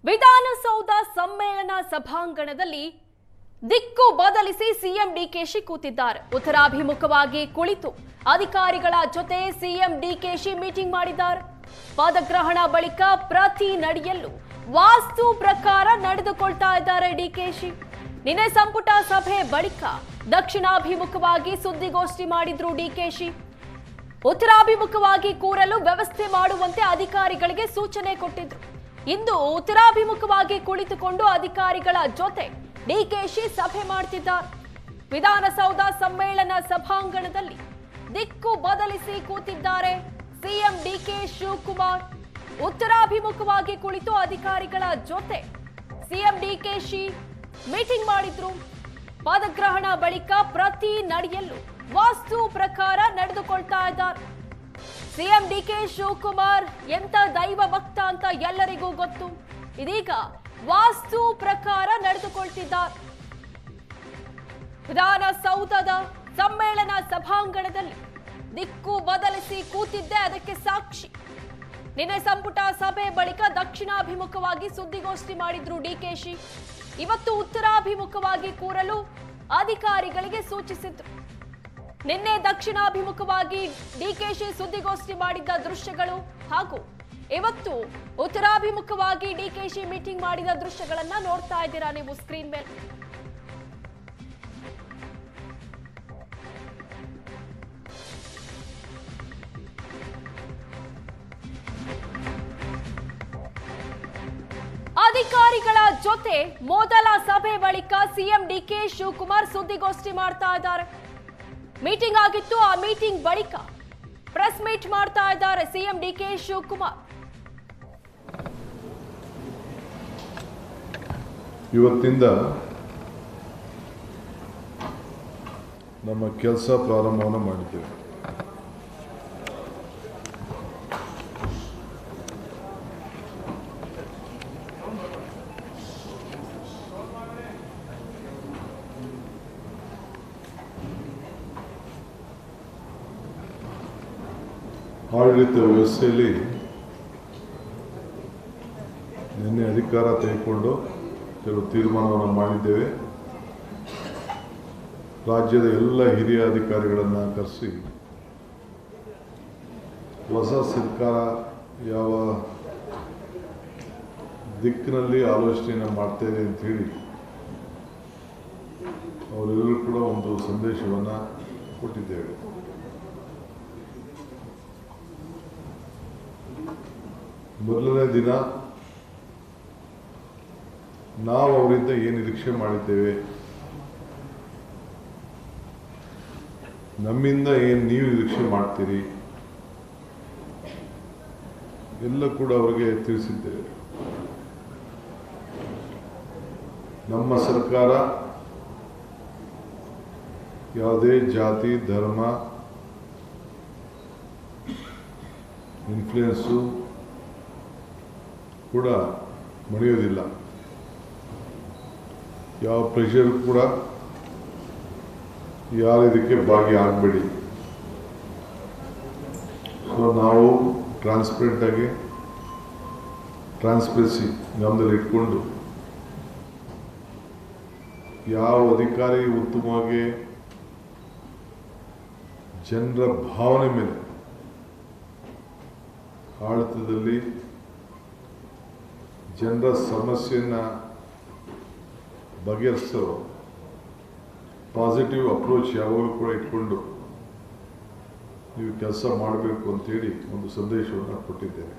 ವಿಧಾನಸೌಧ ಸಮ್ಮೇಳನ ಸಭಾಂಗಣದಲ್ಲಿ ದಿಕ್ಕು ಬದಲಿಸಿ ಸಿಎಂ ಡಿಕೆಶಿ ಕೂತಿದ್ದಾರೆ. ಉತ್ತರಾಭಿಮುಖವಾಗಿ ಕುಳಿತು ಅಧಿಕಾರಿಗಳ ಜೊತೆ ಸಿಎಂ ಡಿಕೆಶಿ ಮೀಟಿಂಗ್ ಮಾಡಿದ್ದಾರೆ. ಪದಗ್ರಹಣ ಬಳಿಕ ಪ್ರತಿ ನಡೆಯಲು ವಾಸ್ತು ಪ್ರಕಾರ ನಡೆದುಕೊಳ್ತಾ ಇದ್ದಾರೆ ಡಿಕೆಶಿ. ನಿನ್ನೆ ಸಂಪುಟ ಸಭೆ ಬಳಿಕ ದಕ್ಷಿಣಾಭಿಮುಖವಾಗಿ ಸುದ್ದಿಗೋಷ್ಠಿ ಮಾಡಿದ್ರು ಡಿಕೆಶಿ. ಉತ್ತರಾಭಿಮುಖವಾಗಿ ಕೂರಲು ವ್ಯವಸ್ಥೆ ಮಾಡುವಂತೆ ಅಧಿಕಾರಿಗಳಿಗೆ ಸೂಚನೆ ಕೊಟ್ಟಿದ್ರು. ಇಂದು ಉತ್ತರಾಭಿಮುಖವಾಗಿ ಕುಳಿತುಕೊಂಡು ಅಧಿಕಾರಿಗಳ ಜೊತೆ ಡಿಕೆಶಿ ಸಭೆ ಮಾಡ್ತಿದ್ದಾರೆ. ವಿಧಾನಸೌಧ ಸಮ್ಮೇಳನ ಸಭಾಂಗಣದಲ್ಲಿ ದಿಕ್ಕು ಬದಲಿಸಿ ಕೂತಿದ್ದಾರೆ ಸಿಎಂ ಡಿಕೆ ಶಿವಕುಮಾರ್. ಉತ್ತರಾಭಿಮುಖವಾಗಿ ಕುಳಿತು ಅಧಿಕಾರಿಗಳ ಜೊತೆ ಸಿಎಂ ಡಿಕೆಶಿ ಮೀಟಿಂಗ್ ಮಾಡಿದ್ರು. ಪದಗ್ರಹಣ ಬಳಿಕ ಪ್ರತಿ ನಡೆಯಲು ವಾಸ್ತು ಪ್ರಕಾರ ನಡೆದುಕೊಳ್ತಾ ಇದ್ದಾರೆ. ಸಿಎಂ ಡಿಕೆ ಶಿವಕುಮಾರ್ ಎಂತ ದೈವ ಭಕ್ತ ಅಂತ ಎಲ್ಲರಿಗೂ ಗೊತ್ತು. ಇದೀಗ ವಾಸ್ತು ಪ್ರಕಾರ ನಡೆದುಕೊಳ್ತಿದ್ದಾರೆ. ವಿಧಾನಸೌಧದ ಸಮ್ಮೇಳನ ಸಭಾಂಗಣದಲ್ಲಿ ದಿಕ್ಕು ಬದಲಿಸಿ ಕೂತಿದ್ದೆ ಅದಕ್ಕೆ ಸಾಕ್ಷಿ. ನಿನ್ನೆ ಸಂಪುಟ ಸಭೆ ಬಳಿಕ ದಕ್ಷಿಣಾಭಿಮುಖವಾಗಿ ಸುದ್ದಿಗೋಷ್ಠಿ ಮಾಡಿದ್ರು ಡಿಕೆಶಿ. ಇವತ್ತು ಉತ್ತರಾಭಿಮುಖವಾಗಿ ಕೂರಲು ಅಧಿಕಾರಿಗಳಿಗೆ ಸೂಚಿಸಿದ್ರು. ನಿನ್ನೆ ದಕ್ಷಿಣಾಭಿಮುಖವಾಗಿ ಡಿಕೆಶಿ ಸುದ್ದಿಗೋಷ್ಠಿ ಮಾಡಿದ್ದ ದೃಶ್ಯಗಳು ಹಾಗೂ ಇವತ್ತು ಉತ್ತರಾಭಿಮುಖವಾಗಿ ಡಿಕೆಶಿ ಮೀಟಿಂಗ್ ಮಾಡಿದ ದೃಶ್ಯಗಳನ್ನ ನೋಡ್ತಾ ಇದ್ದೀರಾ ನೀವು ಸ್ಕ್ರೀನ್ ಮೇಲೆ. ಅಧಿಕಾರಿಗಳ ಜೊತೆ ಮೊದಲ ಸಭೆ ಬಳಿಕ ಸಿಎಂ ಡಿಕೆ ಶಿವಕುಮಾರ್ ಸುದ್ದಿಗೋಷ್ಠಿ ಮಾಡ್ತಾ ಇದ್ದಾರೆ. ಮೀಟಿಂಗ್ ಆಗಿತ್ತು. ಆ ಮೀಟಿಂಗ್ ಬಳಿಕ ಪ್ರೆಸ್ ಮೀಟ್ ಮಾಡ್ತಾ ಇದ್ದಾರೆ ಸಿಎಂ ಡಿಕೆ ಶಿವಕುಮಾರ್. ಇವತ್ತಿಂದ ನಮ್ಮ ಕೆಲಸ ಪ್ರಾರಂಭವನ್ನು ಮಾಡಿದ್ದೇವೆ. ಆಡಳಿತ ವ್ಯವಸ್ಥೆಯಲ್ಲಿ ನಿನ್ನೆ ಅಧಿಕಾರ ತೆಗೆದುಕೊಂಡು ಕೆಲವು ತೀರ್ಮಾನವನ್ನು ಮಾಡಿದ್ದೇವೆ. ರಾಜ್ಯದ ಎಲ್ಲ ಹಿರಿಯ ಅಧಿಕಾರಿಗಳನ್ನು ಕರೆಸಿ ಹೊಸ ಸರ್ಕಾರ ಯಾವ ದಿಕ್ಕಿನಲ್ಲಿ ಆಲೋಚನೆಯನ್ನು ಮಾಡ್ತೇವೆ ಅಂಥೇಳಿ ಅವರೆಲ್ಲರೂ ಕೂಡ ಒಂದು ಸಂದೇಶವನ್ನು ಕೊಟ್ಟಿದ್ದೇವೆ. ಮೊದಲನೇ ದಿನ ನಾವು ಅವರಿಂದ ಏನು ನಿರೀಕ್ಷೆ ಮಾಡಿದ್ದೇವೆ, ನಮ್ಮಿಂದ ಏನು ನೀವು ನಿರೀಕ್ಷೆ ಮಾಡ್ತೀರಿ ಎಲ್ಲ ಕೂಡ ಅವರಿಗೆ ತಿಳಿಸಿದ್ದೇವೆ. ನಮ್ಮ ಸರ್ಕಾರ ಯಾವುದೇ ಜಾತಿ ಧರ್ಮ ಇನ್ಫ್ಲುಯೆನ್ಸು ಕೂಡ ಮಣಿಯೋದಿಲ್ಲ. ಯಾವ ಪ್ರೆಷರ್ ಕೂಡ ಯಾರು ಇದಕ್ಕೆ ಭಾಗಿಯಾಗಬೇಡಿ. ಸೊ ನಾವು ಟ್ರಾನ್ಸ್ಪರೆಂಟಾಗಿ ಟ್ರಾನ್ಸ್ಪರೆನ್ಸಿ ಗಮನದಲ್ಲಿ ಇಟ್ಕೊಂಡು ಯಾವ ಅಧಿಕಾರಿ ಉತ್ತಮವಾಗಿ ಜನರ ಭಾವನೆ ಮೇಲೆ ಆಡಳಿತದಲ್ಲಿ ಜನರ ಸಮಸ್ಯೆಯನ್ನು ಬಗೆಹರಿಸೋ ಪಾಸಿಟಿವ್ ಅಪ್ರೋಚ್ ಯಾವಾಗಲೂ ಕೂಡ ಇಟ್ಕೊಂಡು ನೀವು ಕೆಲಸ ಮಾಡಬೇಕು ಅಂತೇಳಿ ಒಂದು ಸಂದೇಶವನ್ನು ಕೊಟ್ಟಿದ್ದೇನೆ.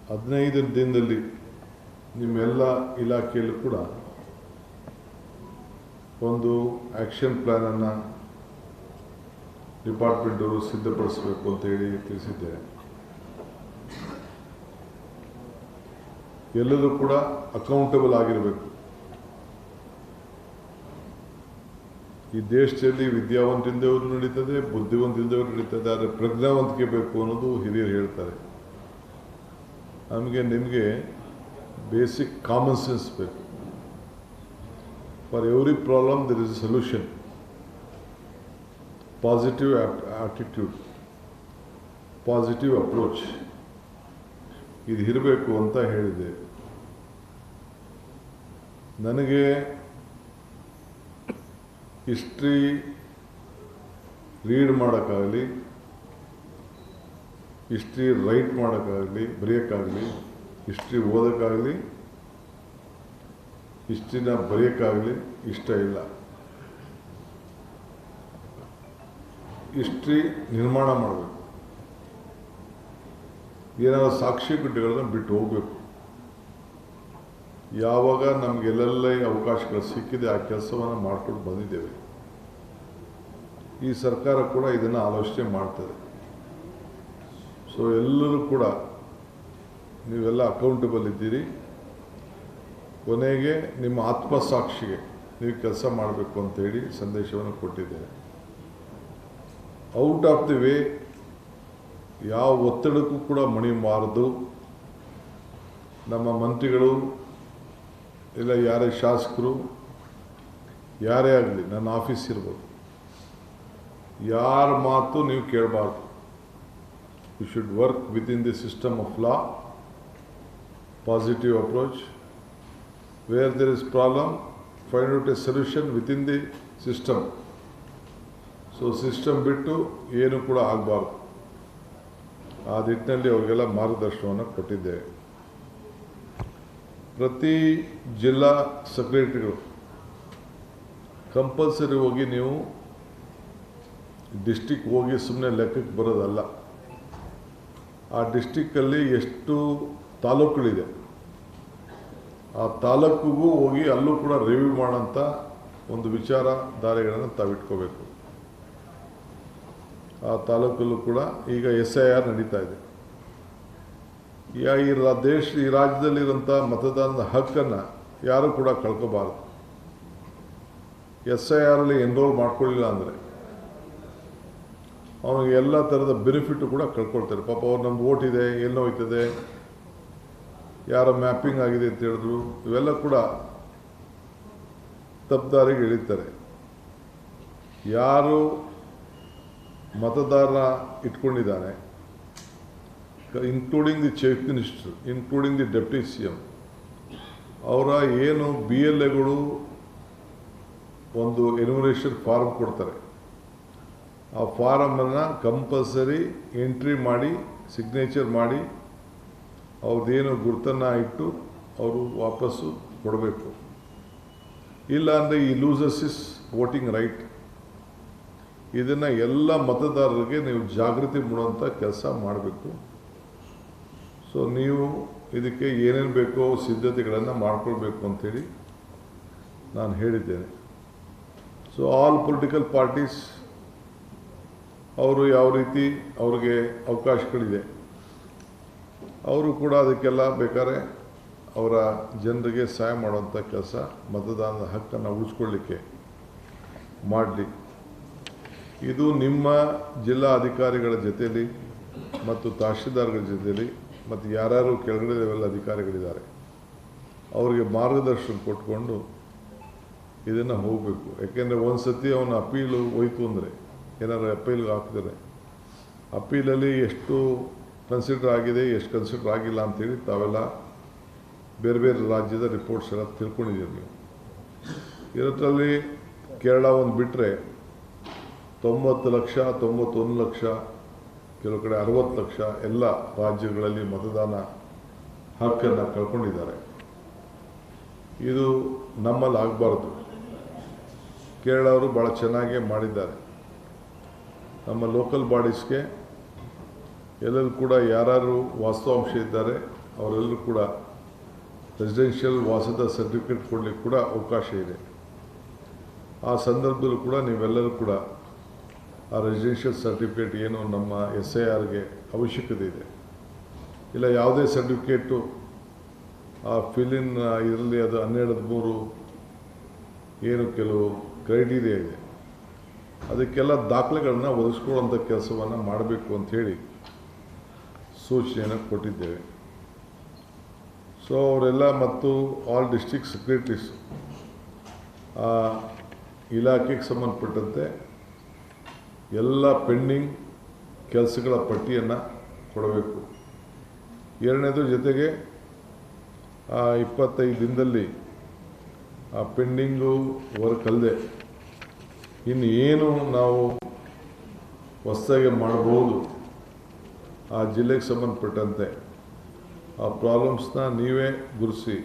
15 ದಿನದಲ್ಲಿ ನಿಮ್ಮೆಲ್ಲ ಇಲಾಖೆಯಲ್ಲೂ ಕೂಡ ಒಂದು ಆ್ಯಕ್ಷನ್ ಪ್ಲ್ಯಾನನ್ನು ಡಿಪಾರ್ಟ್ಮೆಂಟವರು ಸಿದ್ಧಪಡಿಸಬೇಕು ಅಂತೇಳಿ ತಿಳಿಸಿದ್ದೇನೆ. ಎಲ್ಲರೂ ಕೂಡ ಅಕೌಂಟಬಲ್ ಆಗಿರಬೇಕು. ಈ ದೇಶದಲ್ಲಿ ವಿದ್ಯಾವಂತಿಂದವರು ನಡೀತದೆ, ಬುದ್ಧಿವಂತಿಂದವರು ನಡೀತದೆ, ಆದರೆ ಪ್ರಜ್ಞಾವಂತಿಕೆ ಬೇಕು ಅನ್ನೋದು ಹಿರಿಯರು ಹೇಳ್ತಾರೆ. ನಿಮಗೆ ಬೇಸಿಕ್ ಕಾಮನ್ ಸೆನ್ಸ್ ಬೇಕು. For every problem there is a solution. Positive attitude, positive approach ಇದು ಇರಬೇಕು ಅಂತ ಹೇಳಿದೆ. ನನಗೆ ಹಿಸ್ಟ್ರಿ ರೀಡ್ ಮಾಡೋಕ್ಕಾಗಲಿ, ಹಿಸ್ಟ್ರಿ ರೈಟ್ ಮಾಡೋಕ್ಕಾಗಲಿ, ಬರೆಯೋಕ್ಕಾಗಲಿ, ಹಿಸ್ಟ್ರಿ ಓದೋಕ್ಕಾಗಲಿ, ಹಿಸ್ಟ್ರಿನ ಬರೆಯೋಕ್ಕಾಗಲಿ ಇಷ್ಟ ಇಲ್ಲ. ಹಿಸ್ಟ್ರಿ ನಿರ್ಮಾಣ ಮಾಡಬೇಕು. ಏನಾದರೂ ಸಾಕ್ಷಿಗುಡ್ಡೆಗಳನ್ನ ಬಿಟ್ಟು ಹೋಗಬೇಕು. ಯಾವಾಗ ನಮಗೆಲ್ಲೆಲ್ಲ ಅವಕಾಶಗಳು ಸಿಕ್ಕಿದೆ ಆ ಕೆಲಸವನ್ನು ಮಾಡ್ಕೊಂಡು ಬಂದಿದ್ದೇವೆ. ಈ ಸರ್ಕಾರ ಕೂಡ ಇದನ್ನು ಆಲೋಚನೆ ಮಾಡ್ತದೆ. ಸೊ ಎಲ್ಲರೂ ಕೂಡ ನೀವೆಲ್ಲ ಅಕೌಂಟಬಲ್ ಇದ್ದೀರಿ. ಕೊನೆಗೆ ನಿಮ್ಮ ಆತ್ಮಸಾಕ್ಷಿಗೆ ನೀವು ಕೆಲಸ ಮಾಡಬೇಕು ಅಂತೇಳಿ ಸಂದೇಶವನ್ನು ಕೊಟ್ಟಿದ್ದೇನೆ. ಔಟ್ ಆಫ್ ದಿ ವೇ ಯಾವ ಒತ್ತಡಕ್ಕೂ ಕೂಡ ಮಣಿಬಾರದು. ನಮ್ಮ ಮಂತ್ರಿಗಳು ಇಲ್ಲ ಯಾರೇ ಶಾಸಕರು ಯಾರೇ ಆಗಲಿ, ನನ್ನ ಆಫೀಸ್ ಇರ್ಬೋದು, ಯಾರ ಮಾತು ನೀವು ಕೇಳಬಾರ್ದು. You should work within the system of law, positive approach. Where there is problem, find out a solution within the system. So system ಬಿಟ್ಟು ಏನು ಕೂಡ ಆಗಬಾರ್ದು. ಆ ನಿಟ್ಟಿನಲ್ಲಿ ಅವರಿಗೆಲ್ಲ ಮಾರ್ಗದರ್ಶನವನ್ನು ಕೊಟ್ಟಿದ್ದೇವೆ. ಪ್ರತಿ ಜಿಲ್ಲಾ ಸೆಕ್ರೆಟರಿಗಳು ಕಂಪಲ್ಸರಿ ಹೋಗಿ ನೀವು ಡಿಸ್ಟಿಕ್ ಹೋಗಿ ಸುಮ್ಮನೆ ಲೆಕ್ಕಕ್ಕೆ ಬರೋದಲ್ಲ. ಆ ಡಿಸ್ಟಿಕ್ಕಲ್ಲಿ ಎಷ್ಟು ತಾಲೂಕುಗಳಿದೆ ಆ ತಾಲೂಕಿಗೂ ಹೋಗಿ ಅಲ್ಲೂ ಕೂಡ ರಿವ್ಯೂ ಮಾಡೋಂಥ ಒಂದು ವಿಚಾರಧಾರೆಗಳನ್ನು ತಾವಿಟ್ಕೋಬೇಕು. ಆ ತಾಲೂಕಲ್ಲೂ ಕೂಡ ಈಗ SIR ನಡೀತಾ ಇದೆ. ಈ ರಾಜ್ಯದಲ್ಲಿರೋಂಥ ಮತದಾನದ ಹಕ್ಕನ್ನು ಯಾರೂ ಕೂಡ ಕಳ್ಕೋಬಾರದು. SIRಲ್ಲಿ ಎನ್ರೋಲ್ ಮಾಡ್ಕೊಳ್ಳಿಲ್ಲ ಅಂದರೆ ಅವನಿಗೆ ಎಲ್ಲ ಥರದ ಬೆನಿಫಿಟ್ಟು ಕೂಡ ಕಳ್ಕೊಳ್ತಾರೆ. ಪಾಪ ಅವ್ರು ನಮ್ದು ಓಟ್ ಇದೆ, ಎಲ್ಲೋ ಹೋಯ್ತದೆ, ಯಾರೋ ಮ್ಯಾಪಿಂಗ್ ಆಗಿದೆ ಅಂತ ಹೇಳಿದ್ರು, ಇವೆಲ್ಲ ಕೂಡ ತಪ್ಪುದಾರಿಗೆ ಇಳಿತಾರೆ. ಯಾರು ಮತದಾರನ ಇಟ್ಕೊಂಡಿದ್ದಾನೆ, including the chief minister, including the deputy CM, ಅವರ ಏನು BLAಗಳು ಒಂದು ಎನ್ಯುಮರೇಷನ್ ಫಾರ್ಮ್ ಕೊಡ್ತಾರೆ, ಆ ಫಾರಮನ್ನು ಕಂಪಲ್ಸರಿ ಎಂಟ್ರಿ ಮಾಡಿ ಸಿಗ್ನೇಚರ್ ಮಾಡಿ ಅವ್ರದ್ದೇನು ಗುರ್ತನ್ನು ಇಟ್ಟು ಅವರು ವಾಪಸ್ಸು ಕೊಡಬೇಕು. ಇಲ್ಲ ಅಂದರೆ ಈ ಲೂಸಸ್ ಇಸ್ ವೋಟಿಂಗ್ ರೈಟ್. ಇದನ್ನು ಎಲ್ಲ ಮತದಾರರಿಗೆ ನೀವು ಜಾಗೃತಿ ಮೂಡುವಂಥ ಕೆಲಸ ಮಾಡಬೇಕು. ಸೊ ನೀವು ಇದಕ್ಕೆ ಏನೇನು ಬೇಕೋ ಸಿದ್ಧತೆಗಳನ್ನು ಮಾಡ್ಕೊಳ್ಬೇಕು ಅಂಥೇಳಿ ನಾನು ಹೇಳಿದ್ದೇನೆ. ಸೊ ಆಲ್ ಪೊಲಿಟಿಕಲ್ ಪಾರ್ಟೀಸ್ ಅವರು ಯಾವ ರೀತಿ ಅವ್ರಿಗೆ ಅವಕಾಶಗಳಿದೆ ಅವರು ಕೂಡ ಅದಕ್ಕೆಲ್ಲ ಬೇಕಾದ್ರೆ ಅವರ ಜನರಿಗೆ ಸಹಾಯ ಮಾಡುವಂಥ ಕೆಲಸ, ಮತದಾನದ ಹಕ್ಕನ್ನು ಉಳಿಸ್ಕೊಳ್ಳಿಕ್ಕೆ ಮಾಡಲಿ. ಇದು ನಿಮ್ಮ ಜಿಲ್ಲಾ ಅಧಿಕಾರಿಗಳ ಜೊತೆಯಲ್ಲಿ ಮತ್ತು ತಹಶೀಲ್ದಾರ್ಗಳ ಜೊತೆಯಲ್ಲಿ ಮತ್ತು ಯಾರ್ಯಾರು ಕೆಳಗಡೆ ಲೆವೆಲ್ ಅಧಿಕಾರಿಗಳಿದ್ದಾರೆ ಅವರಿಗೆ ಮಾರ್ಗದರ್ಶನ ಕೊಟ್ಕೊಂಡು ಇದನ್ನು ಹೋಗಬೇಕು. ಯಾಕೆಂದರೆ ಒಂದು ಸತಿ ಅವನ ಅಪೀಲು ಹೋಯ್ತು ಅಂದರೆ, ಏನಾರು ಅಪೀಲ್ಗೆ ಹಾಕಿದರೆ ಅಪೀಲಲ್ಲಿ ಎಷ್ಟು ಕನ್ಸಿಡರ್ ಆಗಿದೆ, ಎಷ್ಟು ಕನ್ಸಿಡರ್ ಆಗಿಲ್ಲ ಅಂಥೇಳಿ ತಾವೆಲ್ಲ ಬೇರೆ ಬೇರೆ ರಾಜ್ಯದ ರಿಪೋರ್ಟ್ಸ್ ಎಲ್ಲ ತಿಳ್ಕೊಂಡಿದ್ದೀರಿ ನೀವು. ಇದರಲ್ಲಿ ಕೇರಳ ಒಂದು ಬಿಟ್ಟರೆ 90 ಲಕ್ಷ 91 ಲಕ್ಷ, ಕೆಲವು ಕಡೆ 60 ಲಕ್ಷ ಎಲ್ಲ ರಾಜ್ಯಗಳಲ್ಲಿ ಮತದಾನ ಹಕ್ಕನ್ನು ಕಳ್ಕೊಂಡಿದ್ದಾರೆ. ಇದು ನಮ್ಮಲ್ಲಿ ಆಗಬಾರ್ದು. ಕೇರಳ ಅವರು ಭಾಳ ಚೆನ್ನಾಗೇ ಮಾಡಿದ್ದಾರೆ. ನಮ್ಮ ಲೋಕಲ್ ಬಾಡೀಸ್ಗೆ ಎಲ್ಲರೂ ಕೂಡ ಯಾರು ವಾಸ್ತವಾಂಶ ಇದ್ದಾರೆ ಅವರೆಲ್ಲರೂ ಕೂಡ ರೆಸಿಡೆನ್ಷಿಯಲ್ ವಾಸದ ಸರ್ಟಿಫಿಕೇಟ್ ಕೊಡಲಿಕ್ಕೆ ಕೂಡ ಅವಕಾಶ ಇದೆ. ಆ ಸಂದರ್ಭದಲ್ಲೂ ಕೂಡ ನೀವೆಲ್ಲರೂ ಕೂಡ ಆ ರೆಸಿಡೆನ್ಷಿಯಲ್ ಸರ್ಟಿಫಿಕೇಟ್ ಏನು ನಮ್ಮ SIRಗೆ ಅವಶ್ಯಕತೆ ಇದೆ, ಇಲ್ಲ ಯಾವುದೇ ಸರ್ಟಿಫಿಕೇಟು ಆ ಫಿಲಿನ್ ಇದರಲ್ಲಿ ಅದು 12(3) ಏನು ಕೆಲವು ಕ್ರೈಟೀರಿಯಾ ಇದೆ, ಅದಕ್ಕೆಲ್ಲ ದಾಖಲೆಗಳನ್ನು ಒದಗಿಸ್ಕೊಳ್ಳುವಂಥ ಕೆಲಸವನ್ನು ಮಾಡಬೇಕು ಅಂಥೇಳಿ ಸೂಚನೆಯನ್ನು ಕೊಟ್ಟಿದ್ದೇವೆ. ಸೊ ಅವರೆಲ್ಲ ಮತ್ತು ಆಲ್ ಡಿಸ್ಟ್ರಿಕ್ಟ್ ಸೆಕ್ರೆಟರೀಸ್ ಆ ಇಲಾಖೆಗೆ ಸಂಬಂಧಪಟ್ಟಂತೆ ಎಲ್ಲ ಪೆಂಡಿಂಗ್ ಕೆಲಸಗಳ ಪಟ್ಟಿಯನ್ನು ಕೊಡಬೇಕು. ಎರಡನೇದು ಜೊತೆಗೆ ಆ 25 ದಿನದಲ್ಲಿ ಆ ಪೆಂಡಿಂಗು ವರ್ಕ್ ಅಲ್ಲದೆ ಇನ್ನು ಏನು ನಾವು ಹೊಸದಾಗಿ ಮಾಡ್ಬೋದು ಆ ಜಿಲ್ಲೆಗೆ ಸಂಬಂಧಪಟ್ಟಂತೆ ಆ ಪ್ರಾಬ್ಲಮ್ಸ್ನ ನೀವೇ ಗುರುಸಿ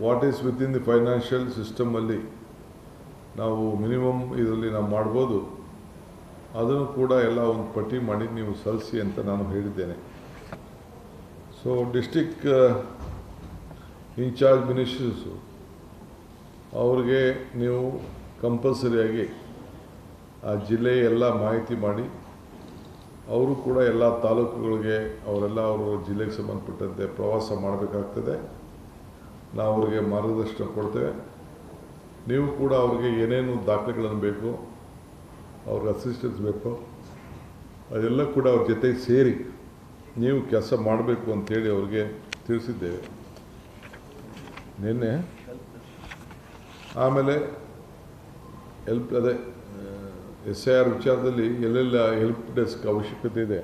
what is within the financial ಸಿಸ್ಟಮಲ್ಲಿ ನಾವು ಮಿನಿಮಮ್ ಇದರಲ್ಲಿ ನಾವು ಮಾಡ್ಬೋದು ಅದನ್ನು ಕೂಡ ಎಲ್ಲ ಒಂದು ಪಟ್ಟಿ ಮಾಡಿ ನೀವು ಸಲ್ಲಿಸಿ ಅಂತ ನಾನು ಹೇಳಿದ್ದೇನೆ. ಸೊ ಡಿಸ್ಟಿಕ್ ಇನ್ಚಾರ್ಜ್ ಮಿನಿಸ್ಟರ್ಸು ಅವ್ರಿಗೆ ನೀವು ಕಂಪಲ್ಸರಿಯಾಗಿ ಆ ಜಿಲ್ಲೆಯ ಎಲ್ಲ ಮಾಹಿತಿ ಮಾಡಿ ಅವರು ಕೂಡ ಎಲ್ಲ ತಾಲೂಕುಗಳಿಗೆ ಅವರೆಲ್ಲ ಅವರು ಜಿಲ್ಲೆಗೆ ಸಂಬಂಧಪಟ್ಟಂತೆ ಪ್ರವಾಸ ಮಾಡಬೇಕಾಗ್ತದೆ. ನಾವು ಅವ್ರಿಗೆ ಮಾರ್ಗದರ್ಶನ ಕೊಡ್ತೇವೆ. ನೀವು ಕೂಡ ಅವ್ರಿಗೆ ಏನೇನು ದಾಖಲೆಗಳನ್ನು ಬೇಕು, ಅವ್ರಿಗೆ ಅಸಿಸ್ಟೆನ್ಸ್ ಬೇಕು, ಅದೆಲ್ಲ ಕೂಡ ಅವ್ರ ಜೊತೆಗೆ ಸೇರಿ ನೀವು ಕೆಲಸ ಮಾಡಬೇಕು ಅಂತೇಳಿ ಅವ್ರಿಗೆ ತಿಳಿಸಿದ್ದೇವೆ ನಿನ್ನೆ. ಆಮೇಲೆ ಅದೇ SIR ವಿಚಾರದಲ್ಲಿ ಎಲ್ಲೆಲ್ಲ ಹೆಲ್ಪ್ ಡೆಸ್ಕ್ ಅವಶ್ಯಕತೆ ಇದೆ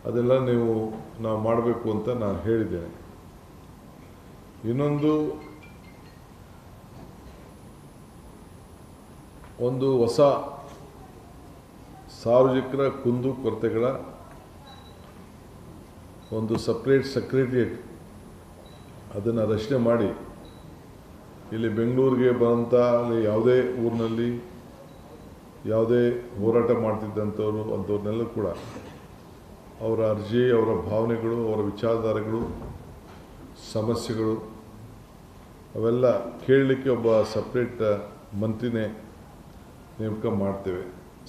ಅದೆಲ್ಲ ನಾವು ಮಾಡಬೇಕು ಅಂತ ನಾನು ಹೇಳಿದ್ದೇನೆ. ಇನ್ನೊಂದು ಹೊಸ ಸಾರ್ವಜನಿಕರ ಕುಂದು ಕೊರತೆಗಳ ಒಂದು ಸಪ್ರೇಟ್ ಸೆಕ್ರೆಟರಿಯೇಟ್ ಅದನ್ನು ರಚನೆ ಮಾಡಿ ಇಲ್ಲಿ ಬೆಂಗಳೂರಿಗೆ ಬಂದಂಥ ಅಲ್ಲಿ ಯಾವುದೇ ಊರಿನಲ್ಲಿ ಯಾವುದೇ ಹೋರಾಟ ಮಾಡ್ತಿದ್ದಂಥವ್ರು ಅಂಥವ್ರನ್ನೆಲ್ಲ ಕೂಡ ಅವರ ಅರ್ಜಿ, ಅವರ ಭಾವನೆಗಳು, ಅವರ ವಿಚಾರಧಾರೆಗಳು, ಸಮಸ್ಯೆಗಳು ಅವೆಲ್ಲ ಕೇಳಲಿಕ್ಕೆ ಒಬ್ಬ ಸಪ್ರೇಟ್ ಮಂತ್ರಿನೇ ನೇಮಕ ಮಾಡ್ತೇವೆ.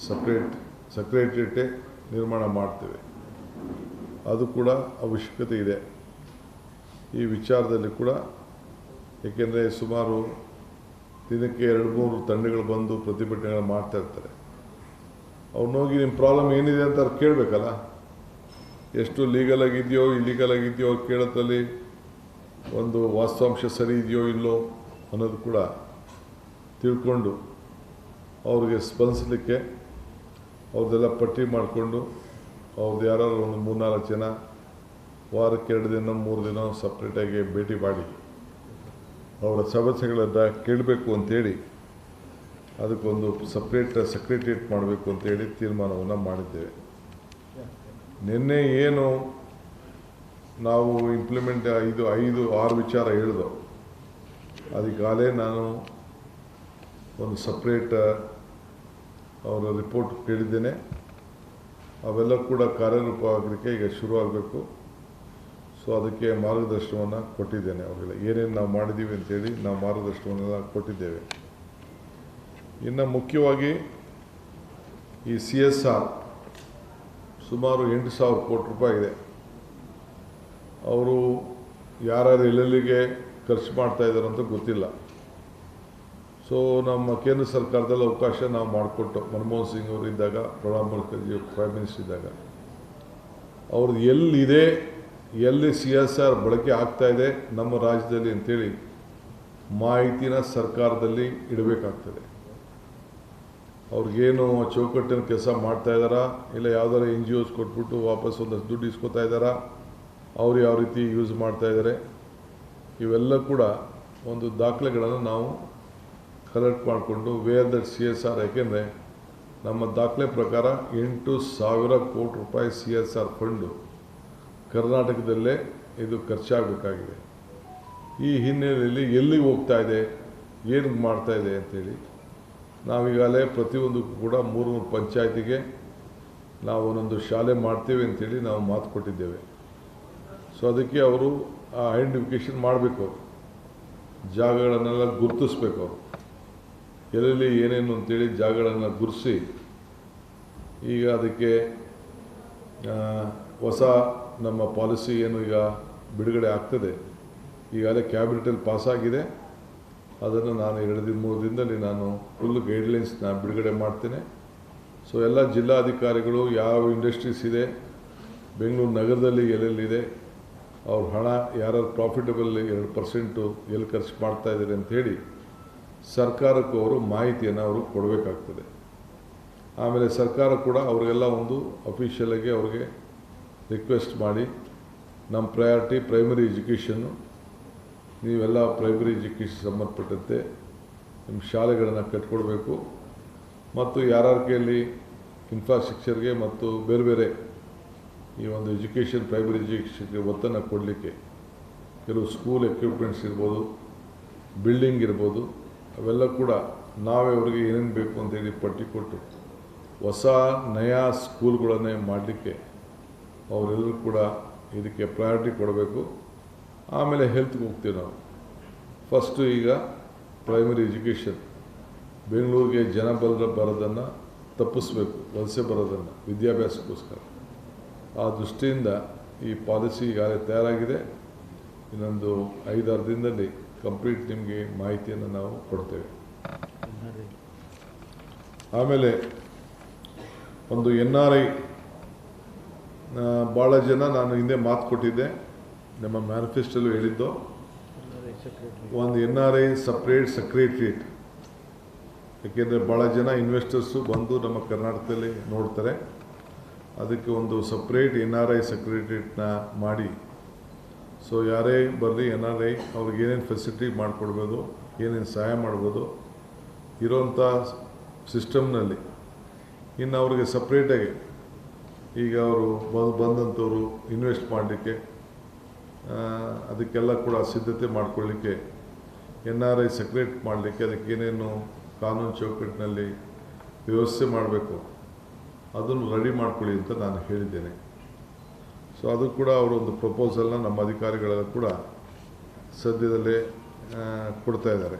ಸಪ್ರೇಟ್ ಸೆಕ್ರೆಟರಿಯೇಟೇ ನಿರ್ಮಾಣ ಮಾಡ್ತೇವೆ. ಅದು ಕೂಡ ಅವಶ್ಯಕತೆ ಇದೆ ಈ ವಿಚಾರದಲ್ಲಿ ಕೂಡ. ಏಕೆಂದರೆ ಸುಮಾರು ದಿನಕ್ಕೆ 2-3 ತಂಡಗಳು ಬಂದು ಪ್ರತಿಭಟನೆಗಳು ಮಾಡ್ತಾ ಇರ್ತಾರೆ. ಅವ್ರನ್ನೋಗಿ ನಿಮ್ಮ ಪ್ರಾಬ್ಲಮ್ ಏನಿದೆ ಅಂತ ಅವ್ರು ಕೇಳಬೇಕಲ್ಲ. ಎಷ್ಟು ಲೀಗಲ್ ಆಗಿದೆಯೋ ಇಲ್ಲೀಗಲ್ ಆಗಿದೆಯೋ ಅವ್ರು ಕೇಳೋದ್ರಲ್ಲಿ ಒಂದು ವಾಸ್ತವಾಂಶ ಸರಿ ಇದೆಯೋ ಇಲ್ಲೋ ಅನ್ನೋದು ಕೂಡ ತಿಳ್ಕೊಂಡು ಅವ್ರಿಗೆ ಸ್ಪಂದಿಸಲಿಕ್ಕೆ ಅವ್ರದ್ದೆಲ್ಲ ಪಟ್ಟಿ ಮಾಡಿಕೊಂಡು ಅವ್ರದ್ದು ಯಾರು ಒಂದು 3-4 ಜನ ವಾರಕ್ಕೆ 2 ದಿನ 3 ದಿನ ಸಪ್ರೇಟಾಗಿ ಭೇಟಿ ಮಾಡಿ ಅವರ ಸಮಸ್ಯೆಗಳನ್ನು ಕೇಳಬೇಕು ಅಂಥೇಳಿ ಅದಕ್ಕೊಂದು ಸಪ್ರೇಟ್ ಸೆಕ್ರೆಟರಿಯೇಟ್ ಮಾಡಬೇಕು ಅಂತೇಳಿ ತೀರ್ಮಾನವನ್ನು ಮಾಡಿದ್ದೇವೆ. ನಿನ್ನೆ ಏನು ನಾವು ಇಂಪ್ಲಿಮೆಂಟ್ 5-6 ವಿಚಾರ ಹೇಳಿದೋ ಅದಕ್ಕಾಗಲೇ ನಾನು ಒಂದು ಸಪ್ರೇಟ್ ಅವರ ರಿಪೋರ್ಟ್ ಕೇಳಿದ್ದೇನೆ. ಅವೆಲ್ಲ ಕೂಡ ಕಾರ್ಯರೂಪ ಆಗಲಿಕ್ಕೆ ಈಗ ಶುರುವಾಗಬೇಕು. ಸೊ ಅದಕ್ಕೆ ಮಾರ್ಗದರ್ಶನವನ್ನು ಕೊಟ್ಟಿದ್ದೇನೆ. ಅವರೆಲ್ಲ ಏನೇನು ನಾವು ಮಾಡಿದ್ದೀವಿ ಅಂತೇಳಿ ನಾವು ಮಾರ್ಗದರ್ಶನವನ್ನೆಲ್ಲ ಕೊಟ್ಟಿದ್ದೇವೆ. ಇನ್ನು ಮುಖ್ಯವಾಗಿ ಈ CSR ಸುಮಾರು 8,000 ಕೋಟಿ ರೂಪಾಯಿ ಇದೆ. ಅವರು ಯಾರ್ಯಾರು ಎಲ್ಲೆಲ್ಲಿಗೆ ಖರ್ಚು ಮಾಡ್ತಾಯಿದ್ದಾರೆ ಅಂತ ಗೊತ್ತಿಲ್ಲ. ಸೊ ನಮ್ಮ ಕೇಂದ್ರ ಸರ್ಕಾರದಲ್ಲಿ ಅವಕಾಶ ನಾವು ಮಾಡಿಕೊಟ್ಟು ಮನಮೋಹನ್ ಸಿಂಗ್ ಅವರು ಇದ್ದಾಗ, ಪ್ರಣಬ್ ಮುಖರ್ಜಿ ಪ್ರೈಮ್ ಮಿನಿಸ್ಟರ್ ಇದ್ದಾಗ ಅವ್ರದ್ದು ಎಲ್ಲಿದೆ, ಎಲ್ಲಿ CSR ಬಳಕೆ ಆಗ್ತಾಯಿದೆ ನಮ್ಮ ರಾಜ್ಯದಲ್ಲಿ ಅಂಥೇಳಿ ಮಾಹಿತಿನ ಸರ್ಕಾರದಲ್ಲಿ ಇಡಬೇಕಾಗ್ತದೆ. ಅವ್ರಿಗೇನು ಚೌಕಟ್ಟಿನ ಕೆಲಸ ಮಾಡ್ತಾಯಿದ್ದಾರಾ, ಇಲ್ಲ ಯಾವುದಾರ NGOs ಕೊಟ್ಬಿಟ್ಟು ವಾಪಸ್ ಒಂದಷ್ಟು ದುಡ್ಡು ಇಸ್ಕೊತಾ ಇದ್ದಾರಾ, ಅವ್ರು ಯಾವ ರೀತಿ ಯೂಸ್ ಮಾಡ್ತಾಯಿದ್ದಾರೆ, ಇವೆಲ್ಲ ಕೂಡ ಒಂದು ದಾಖಲೆಗಳನ್ನು ನಾವು ಕಲೆಕ್ಟ್ ಮಾಡಿಕೊಂಡು ವೇರ್ ದಟ್ CSR. ಯಾಕೆಂದರೆ ನಮ್ಮ ದಾಖಲೆ ಪ್ರಕಾರ 8,000 ಕೋಟಿ ರೂಪಾಯಿ CSR ಫಂಡು ಕರ್ನಾಟಕದಲ್ಲೇ ಇದು ಖರ್ಚಾಗಬೇಕಾಗಿದೆ. ಈ ಹಿನ್ನೆಲೆಯಲ್ಲಿ ಎಲ್ಲಿಗೆ ಹೋಗ್ತಾ ಇದೆ, ಏನು ಮಾಡ್ತಾ ಇದೆ ಅಂಥೇಳಿ ನಾವೀಗಾಗಲೇ ಪ್ರತಿಯೊಂದಕ್ಕೂ ಕೂಡ 3 ಪಂಚಾಯತಿಗೆ ನಾವು ಒಂದೊಂದು ಶಾಲೆ ಮಾಡ್ತೇವೆ ಅಂಥೇಳಿ ನಾವು ಮಾತು ಕೊಟ್ಟಿದ್ದೇವೆ. ಸೊ ಅದಕ್ಕೆ ಅವರು ಆ ಐಡೆಂಟಿಫಿಕೇಷನ್ ಮಾಡಬೇಕು, ಜಾಗಗಳನ್ನೆಲ್ಲ ಗುರುತಿಸ್ಬೇಕು. ಅವರು ಎಲ್ಲೆಲ್ಲಿ ಏನೇನು ಅಂತೇಳಿ ಜಾಗಗಳನ್ನು ಗುರುತಿಸಿ ಈಗ ಅದಕ್ಕೆ ಹೊಸ ನಮ್ಮ ಪಾಲಿಸಿ ಏನು ಈಗ ಬಿಡುಗಡೆ ಆಗ್ತದೆ. ಈಗಾಗಲೇ ಕ್ಯಾಬಿನೆಟಲ್ಲಿ ಪಾಸಾಗಿದೆ. ಅದನ್ನು ನಾನು 2-3 ದಿನದಲ್ಲಿ ನಾನು ಫುಲ್ ಗೈಡ್ಲೈನ್ಸ್ನ ಬಿಡುಗಡೆ ಮಾಡ್ತೇನೆ. ಸೊ ಎಲ್ಲ ಜಿಲ್ಲಾಧಿಕಾರಿಗಳು ಯಾವ ಇಂಡಸ್ಟ್ರೀಸ್ ಇದೆ, ಬೆಂಗಳೂರು ನಗರದಲ್ಲಿ ಎಲ್ಲೆಲ್ಲಿದೆ, ಅವ್ರ ಹಣ ಯಾರು ಪ್ರಾಫಿಟಬಲ್ 2% ಎಲ್ಲಿ ಖರ್ಚು ಮಾಡ್ತಾಯಿದ್ದಾರೆ ಅಂಥೇಳಿ ಸರ್ಕಾರಕ್ಕೂ ಅವರು ಮಾಹಿತಿಯನ್ನು ಅವರು ಕೊಡಬೇಕಾಗ್ತದೆ. ಆಮೇಲೆ ಸರ್ಕಾರ ಕೂಡ ಅವರಿಗೆಲ್ಲ ಒಂದು ಅಫಿಷಿಯಲಾಗಿ ಅವ್ರಿಗೆ ರಿಕ್ವೆಸ್ಟ್ ಮಾಡಿ ನಮ್ಮ ಪ್ರಯಾರಿಟಿ ಪ್ರೈಮರಿ ಎಜುಕೇಷನ್ನು. ನೀವೆಲ್ಲ ಪ್ರೈಮರಿ ಎಜುಕೇಷನ್ ಸಂಬಂಧಪಟ್ಟಂತೆ ನಿಮ್ಮ ಶಾಲೆಗಳನ್ನು ಕಟ್ಕೊಡ್ಬೇಕು ಮತ್ತು ಯಾರ್ಯಾರ ಕೈಯಲ್ಲಿ ಇನ್ಫ್ರಾಸ್ಟ್ರಕ್ಚರ್ಗೆ ಮತ್ತು ಬೇರೆ ಬೇರೆ ಈ ಒಂದು ಎಜುಕೇಷನ್ ಪ್ರೈಮರಿ ಎಜುಕೇಷನ್ಗೆ ಒತ್ತನ್ನು ಕೊಡಲಿಕ್ಕೆ ಕೆಲವು ಸ್ಕೂಲ್ ಎಕ್ವಿಪ್ಮೆಂಟ್ಸ್ ಇರ್ಬೋದು, ಬಿಲ್ಡಿಂಗ್ ಇರ್ಬೋದು, ಅವೆಲ್ಲ ಕೂಡ ನಾವೇ ಅವ್ರಿಗೆ ಏನೇನು ಬೇಕು ಅಂತೇಳಿ ಪಟ್ಟಿ ಕೊಟ್ಟು ಹೊಸ ನಯಾ ಸ್ಕೂಲ್ಗಳನ್ನೇ ಮಾಡಲಿಕ್ಕೆ ಅವರೆಲ್ಲರೂ ಕೂಡ ಇದಕ್ಕೆ ಪ್ರಯಾರಿಟಿ ಕೊಡಬೇಕು. ಆಮೇಲೆ ಹೆಲ್ತ್ಗೆ ಹೋಗ್ತೀವಿ ನಾವು. ಫಸ್ಟು ಈಗ ಪ್ರೈಮರಿ ಎಜುಕೇಷನ್, ಬೆಂಗಳೂರಿಗೆ ಜನ ಬರೋದನ್ನು ತಪ್ಪಿಸ್ಬೇಕು, ವಲಸೆ ಬರೋದನ್ನು ವಿದ್ಯಾಭ್ಯಾಸಕ್ಕೋಸ್ಕರ. ಆ ದೃಷ್ಟಿಯಿಂದ ಈ ಪಾಲಿಸಿ ಈಗಾಗಲೇ ತಯಾರಾಗಿದೆ. ಇನ್ನೊಂದು 5-6 ದಿನದಲ್ಲಿ ಕಂಪ್ಲೀಟ್ ನಿಮಗೆ ಮಾಹಿತಿಯನ್ನು ನಾವು ಕೊಡ್ತೇವೆ. ಆಮೇಲೆ ಒಂದು NRI ಭಾಳ ಜನ, ನಾನು ಹಿಂದೆ ಮಾತು ಕೊಟ್ಟಿದ್ದೆ, ನಮ್ಮ ಮ್ಯಾನಿಫೆಸ್ಟೋಲ್ಲೂ ಹೇಳಿದ್ದು, ಒಂದು NRI ಸಪ್ರೇಟ್ ಸೆಕ್ರೆಟ್ರಿಯೇಟ್. ಏಕೆಂದರೆ ಭಾಳ ಜನ ಇನ್ವೆಸ್ಟರ್ಸು ಬಂದು ನಮ್ಮ ಕರ್ನಾಟಕದಲ್ಲಿ ನೋಡ್ತಾರೆ. ಅದಕ್ಕೆ ಒಂದು ಸಪ್ರೇಟ್ NRI ಸೆಕ್ರೆಟ್ರಿಯೇಟ್ನ ಮಾಡಿ, ಸೊ ಯಾರೇ ಬರಲಿ NRI ಅವ್ರಿಗೆ ಏನೇನು ಫೆಸಿಲಿಟಿ ಮಾಡಿಕೊಡ್ಬೋದು, ಏನೇನು ಸಹಾಯ ಮಾಡ್ಬೋದು ಇರೋಂಥ ಸಿಸ್ಟಮ್ನಲ್ಲಿ. ಇನ್ನು ಅವ್ರಿಗೆ ಸಪ್ರೇಟಾಗಿ ಈಗ ಅವರು ಬಂದಂಥವ್ರು ಇನ್ವೆಸ್ಟ್ ಮಾಡಲಿಕ್ಕೆ ಅದಕ್ಕೆಲ್ಲ ಕೂಡ ಸಿದ್ಧತೆ ಮಾಡಿಕೊಳ್ಳಿಕ್ಕೆ NRI ಸೆಕ್ರೆಟ್ ಮಾಡಲಿಕ್ಕೆ ಅದಕ್ಕೆ ಏನೇನು ಕಾನೂನು ಚೌಕಟ್ಟಿನಲ್ಲಿ ವ್ಯವಸ್ಥೆ ಮಾಡಬೇಕು ಅದನ್ನು ರೆಡಿ ಮಾಡ್ಕೊಳ್ಳಿ ಅಂತ ನಾನು ಹೇಳಿದ್ದೇನೆ. ಸೊ ಅದು ಕೂಡ ಅವರೊಂದು ಪ್ರಪೋಸಲ್ನ ನಮ್ಮ ಅಧಿಕಾರಿಗಳೆಲ್ಲ ಕೂಡ ಸದ್ಯದಲ್ಲೇ ಕೊಡ್ತಾ ಇದ್ದಾರೆ.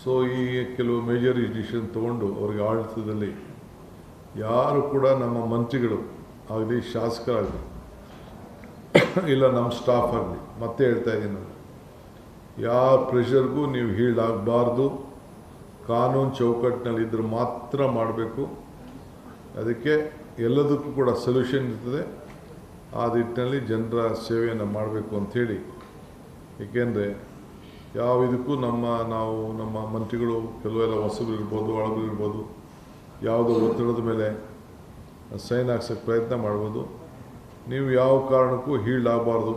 ಸೊ ಈ ಕೆಲವು ಮೇಜರ್ ಡಿಸಿಷನ್ ತೊಗೊಂಡು ಅವ್ರಿಗೆ ಆಡಳಿತದಲ್ಲಿ ಯಾರು ಕೂಡ ನಮ್ಮ ಮಂತ್ರಿಗಳು ಆಗಲಿ, ಶಾಸಕರಾಗಲಿ, ಇಲ್ಲ ನಮ್ಮ ಸ್ಟಾಫ್ ಆಗಲಿ, ಮತ್ತೆ ಹೇಳ್ತಾ ಇದ್ದೀನಿ ನಾನು, ಯಾವ ಪ್ರೆಷರ್ಗೂ ನೀವು ಹೀಳಾಗಬಾರ್ದು. ಕಾನೂನು ಚೌಕಟ್ಟಿನಲ್ಲಿ ಇದ್ರೆ ಮಾತ್ರ ಮಾಡಬೇಕು. ಅದಕ್ಕೆ ಎಲ್ಲದಕ್ಕೂ ಕೂಡ ಸೊಲ್ಯೂಷನ್ ಇರ್ತದೆ. ಆ ನಿಟ್ಟಿನಲ್ಲಿ ಜನರ ಸೇವೆಯನ್ನು ಮಾಡಬೇಕು ಅಂಥೇಳಿ. ಏಕೆಂದರೆ ಯಾವ ಇದಕ್ಕೂ ನಮ್ಮ ಮಂತ್ರಿಗಳು ಕೆಲವೆಲ್ಲ ಹೊಸಬರು ಇರ್ಬೋದು, ಹಳಬರು ಇರ್ಬೋದು, ಯಾವುದೋ ಒತ್ತಡದ ಮೇಲೆ ಸೈನ್ ಹಾಕ್ಸೋಕ್ಕೆ ಪ್ರಯತ್ನ ಮಾಡ್ಬೋದು. ನೀವು ಯಾವ ಕಾರಣಕ್ಕೂ ಹೀಳಾಗಬಾರ್ದು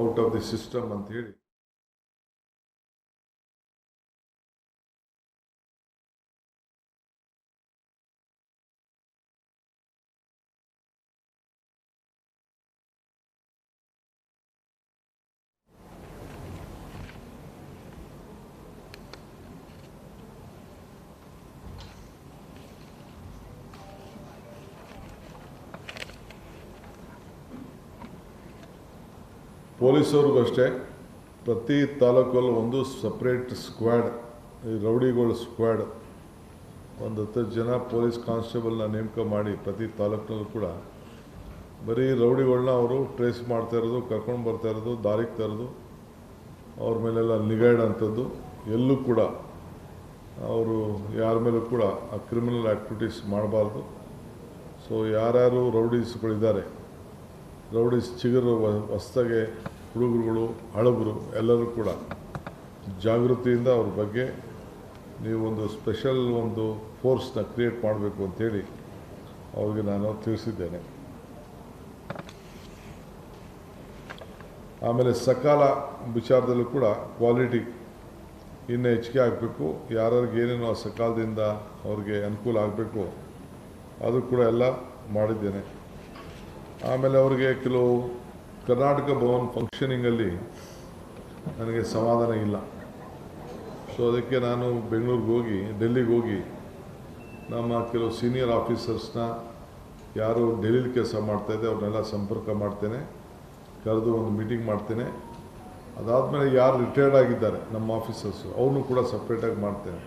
ಔಟ್ ಆಫ್ ದಿ ಸಿಸ್ಟಮ್ ಅಂಥೇಳಿ. ಪೊಲೀಸವ್ರಿಗೂ ಅಷ್ಟೇ, ಪ್ರತಿ ತಾಲೂಕಲ್ಲೂ ಒಂದು ಸಪ್ರೇಟ್ ಸ್ಕ್ವಾಡ್, ರೌಡಿಗಳ ಸ್ಕ್ವಾಡ್, ಒಂದು 10 ಜನ ಪೊಲೀಸ್ ಕಾನ್ಸ್ಟೇಬಲ್ನ ನೇಮಕ ಮಾಡಿ ಪ್ರತಿ ತಾಲೂಕಿನಲ್ಲೂ ಕೂಡ ಬರೀ ರೌಡಿಗಳನ್ನ ಅವರು ಟ್ರೇಸ್ ಮಾಡ್ತಾ ಇರೋದು, ಕರ್ಕೊಂಡು ಬರ್ತಾ ಇರೋದು, ದಾರಿಗೆ ತರೋದು, ಅವ್ರ ಮೇಲೆಲ್ಲ ನಿಗಾ ಇಡೋಂಥದ್ದು. ಎಲ್ಲೂ ಕೂಡ ಅವರು ಯಾರ ಮೇಲೂ ಕೂಡ ಆ ಕ್ರಿಮಿನಲ್ ಆ್ಯಕ್ಟಿವಿಟೀಸ್ ಮಾಡಬಾರ್ದು. ಸೊ ಯಾರ್ಯಾರು ರೌಡೀಸ್ಗಳಿದ್ದಾರೆ, ರೌಡೀಸ್ ಚಿಗುರು ಹೊಸ್ದಾಗೆ ಹುಡುಗರುಗಳು, ಹಳಬರು ಎಲ್ಲರೂ ಕೂಡ ಜಾಗೃತಿಯಿಂದ ಅವ್ರ ಬಗ್ಗೆ ನೀವು ಒಂದು ಸ್ಪೆಷಲ್ ಒಂದು ಫೋರ್ಸ್ನ ಕ್ರಿಯೇಟ್ ಮಾಡಬೇಕು ಅಂಥೇಳಿ ಅವ್ರಿಗೆ ನಾನು ತಿಳಿಸಿದ್ದೇನೆ. ಆಮೇಲೆ ಸಕಾಲ ವಿಚಾರದಲ್ಲೂ ಕೂಡ ಕ್ವಾಲಿಟಿ ಇನ್ನೂ ಹೆಚ್ಚಿಗೆ ಆಗಬೇಕು. ಯಾರ್ಯಾರಿಗೆ ಏನೇನೋ ಸಕಾಲದಿಂದ ಅವ್ರಿಗೆ ಅನುಕೂಲ ಆಗಬೇಕು ಅದು ಕೂಡ ಎಲ್ಲ ಮಾಡಿದ್ದೇನೆ. ಆಮೇಲೆ ಅವ್ರಿಗೆ ಕೆಲವು ಕರ್ನಾಟಕ ಭವನ್ ಫಂಕ್ಷನಿಂಗಲ್ಲಿ ನನಗೆ ಸಮಾಧಾನ ಇಲ್ಲ. ಸೊ ಅದಕ್ಕೆ ನಾನು ಬೆಂಗಳೂರಿಗೆ ಹೋಗಿ, ಡೆಲ್ಲಿಗೆ ಹೋಗಿ ನಮ್ಮ ಕೆಲವು ಸೀನಿಯರ್ ಆಫೀಸರ್ಸ್ನ ಯಾರು ಡೆಲ್ಲಿಲಿ ಕೆಲಸ ಮಾಡ್ತಾಯಿದ್ದೆ ಅವ್ರನ್ನೆಲ್ಲ ಸಂಪರ್ಕ ಮಾಡ್ತೇನೆ, ಕರೆದು ಒಂದು ಮೀಟಿಂಗ್ ಮಾಡ್ತೇನೆ. ಅದಾದಮೇಲೆ ಯಾರು ರಿಟೈರ್ಡ್ ಆಗಿದ್ದಾರೆ ನಮ್ಮ ಆಫೀಸರ್ಸು ಅವ್ರನ್ನೂ ಕೂಡ ಸಪ್ರೇಟಾಗಿ ಮಾಡ್ತೇನೆ.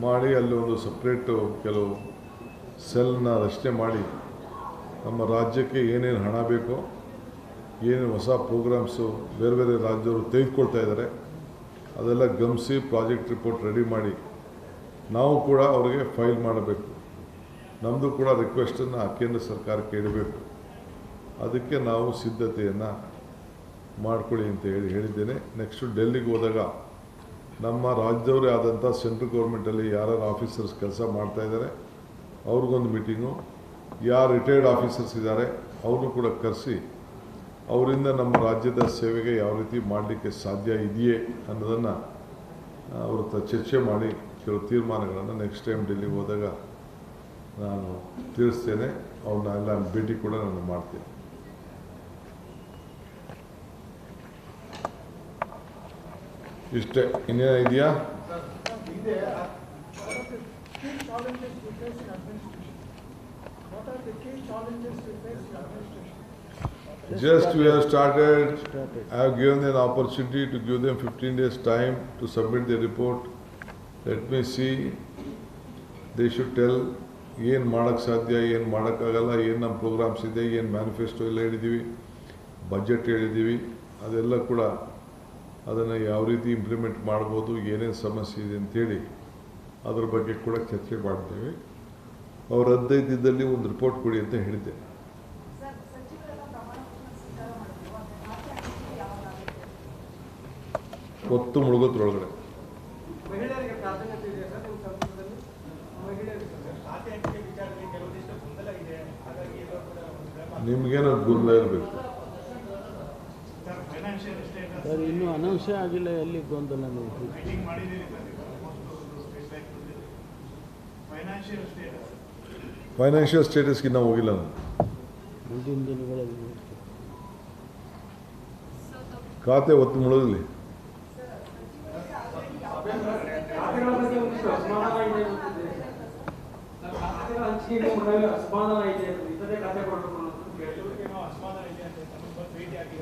ಮಾಡಿ ಅಲ್ಲಿ ಒಂದು ಸಪ್ರೇಟು ಕೆಲವು ಸೆಲ್ನ ರಚನೆ ಮಾಡಿ ನಮ್ಮ ರಾಜ್ಯಕ್ಕೆ ಏನೇನು ಹಣ ಬೇಕೋ, ಏನೇನು ಹೊಸ ಪ್ರೋಗ್ರಾಮ್ಸು ಬೇರೆ ಬೇರೆ ರಾಜ್ಯವರು ತೆಗೆದುಕೊಳ್ತಾ ಇದ್ದಾರೆ ಅದೆಲ್ಲ ಗಮನಿಸಿ ಪ್ರಾಜೆಕ್ಟ್ ರಿಪೋರ್ಟ್ ರೆಡಿ ಮಾಡಿ ನಾವು ಕೂಡ ಅವರಿಗೆ ಫೈಲ್ ಮಾಡಬೇಕು. ನಮ್ಮದು ಕೂಡ ರಿಕ್ವೆಸ್ಟನ್ನು ಕೇಂದ್ರ ಸರ್ಕಾರಕ್ಕೆ ಇಡಬೇಕು. ಅದಕ್ಕೆ ನಾವು ಸಿದ್ಧತೆಯನ್ನು ಮಾಡಿಕೊಳ್ಳಿ ಅಂತ ಹೇಳಿದ್ದೇನೆ. ನೆಕ್ಸ್ಟು ಡೆಲ್ಲಿಗೆ ಹೋದಾಗ ನಮ್ಮ ರಾಜ್ಯದವರೇ ಆದಂಥ ಸೆಂಟ್ರಲ್ ಗೌರ್ಮೆಂಟಲ್ಲಿ ಯಾರ್ಯಾರು ಆಫೀಸರ್ಸ್ ಕೆಲಸ ಮಾಡ್ತಾಯಿದ್ದಾರೆ ಅವ್ರಿಗೊಂದು ಮೀಟಿಂಗು, ಯಾರು ರಿಟೈರ್ಡ್ ಆಫೀಸರ್ಸ್ ಇದ್ದಾರೆ ಅವ್ರನ್ನೂ ಕೂಡ ಕರೆಸಿ ಅವರಿಂದ ನಮ್ಮ ರಾಜ್ಯದ ಸೇವೆಗೆ ಯಾವ ರೀತಿ ಮಾಡಲಿಕ್ಕೆ ಸಾಧ್ಯ ಇದೆಯೇ ಅನ್ನೋದನ್ನು ಅವ್ರ ಹತ್ರ ಚರ್ಚೆ ಮಾಡಿ ಕೆಲವು ತೀರ್ಮಾನಗಳನ್ನು ನೆಕ್ಸ್ಟ್ ಟೈಮ್ ಡೆಲ್ಲಿಗೆ ಹೋದಾಗ ನಾನು ತಿಳಿಸ್ತೇನೆ. ಅವ್ರನ್ನೆಲ್ಲ ಭೇಟಿ ಕೂಡ ನಾನು ಮಾಡ್ತೇನೆ. ಇಷ್ಟೇ, ಇನ್ನೇನು ಇದೆಯಾ? Just we have started. I have given an opportunity to give them 15 days time to submit their report. Let me see. They should tell ಏನು ಮಾಡೋಕ್ಕೆ ಸಾಧ್ಯ, ಏನು ಮಾಡೋಕ್ಕಾಗಲ್ಲ, ಏನು ನಮ್ಮ ಪ್ರೋಗ್ರಾಮ್ಸ್ ಇದೆ, ಏನು ಮ್ಯಾನಿಫೆಸ್ಟೋ ಎಲ್ಲ ಹೇಳಿದ್ದೀವಿ, ಬಜೆಟ್ ಹೇಳಿದ್ದೀವಿ, ಅದೆಲ್ಲ ಕೂಡ ಅದನ್ನು ಯಾವ ರೀತಿ ಇಂಪ್ಲಿಮೆಂಟ್ ಮಾಡ್ಬೋದು, ಏನೇನು ಸಮಸ್ಯೆ ಇದೆ ಅಂತೇಳಿ ಅದ್ರ ಬಗ್ಗೆ ಕೂಡ ಚರ್ಚೆ ಮಾಡ್ತೀವಿ. ಅವ್ರು 15 ದಿನದಲ್ಲಿ ಒಂದು ರಿಪೋರ್ಟ್ ಕೊಡಿ ಅಂತ ಹೇಳಿದ್ದೆ. ಹೊತ್ತು ಮುಳುಗೋದ್ರೊಳಗಡೆ ನಿಮ್ಗೇನೋ ಗೊಂದಲ ಇರಬೇಕು. ಸರ್ ಇನ್ನೂ ಅನೌನ್ಸೇ ಆಗಿಲ್ಲ, ಎಲ್ಲಿ ಗೊಂದಲ? ಫೈನಾನ್ಷಿಯಲ್ ಸ್ಟೇಟಸ್ಗೆ ನಾವು ಹೋಗಿಲ್ಲ. ನಾನು ಮುಂದಿನ ದಿನಗಳಲ್ಲಿ ಖಾತೆ ಹೊತ್ತು ಮುಳುಗಲಿ.